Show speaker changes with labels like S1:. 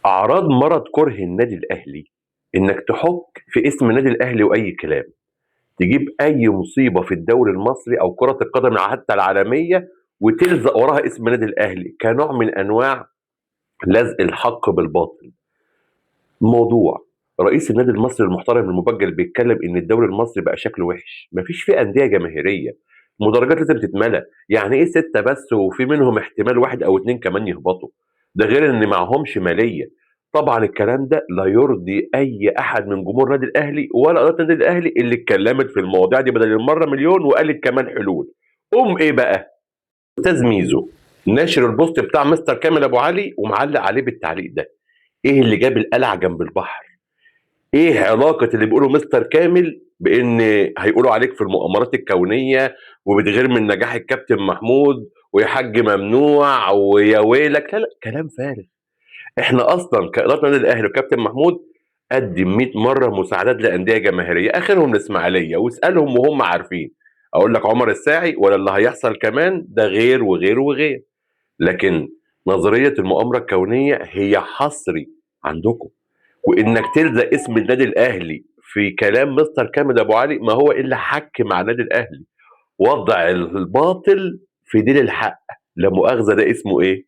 S1: أعراض مرض كره النادي الأهلي إنك تحك في اسم النادي الأهلي وأي كلام، تجيب أي مصيبة في الدوري المصري أو كرة القدم حتى العالمية وتلزق وراها اسم النادي الأهلي كنوع من أنواع لزق الحق بالباطل. موضوع رئيس النادي المصري المحترم المبجل بيتكلم ان الدوري المصري بقى شكله وحش، مفيش فيه انديه جماهيريه، المدرجات لازم تتملى، يعني ايه سته بس وفي منهم احتمال واحد او اتنين كمان يهبطوا؟ ده غير ان معهمش ماليه. طبعا الكلام ده لا يرضي اي احد من جمهور النادي الاهلي ولا اداره النادي الاهلي اللي اتكلمت في المواضيع دي بدل المره مليون وقالت كمان حلول. ايه بقى؟ استاذ ميزو ناشر البوست بتاع مستر كامل ابو علي ومعلق عليه بالتعليق ده: ايه اللي جاب القلعه جنب البحر؟ ايه علاقة اللي بيقوله مستر كامل بان هيقولوا عليك في المؤامرات الكونية وبتغير من نجاح الكابتن محمود ويا حاج ممنوع ويا ويلك؟ لا لا، كلام فارغ. احنا اصلا كإدارة النادي الاهلي وكابتن محمود قدم 100 مرة مساعدات لأندية جماهيرية، اخرهم الاسماعيلية، واسألهم وهم عارفين. اقول لك عمر الساعي ولا اللي هيحصل كمان ده غير وغير وغير. لكن نظرية المؤامرة الكونية هي حصري عندكم، وانك تلزق اسم النادي الاهلي في كلام مستر كامل ابو علي ما هو الا حك مع النادي الاهلي، وضع الباطل في دين الحق. لا مؤاخذه، ده اسمه ايه؟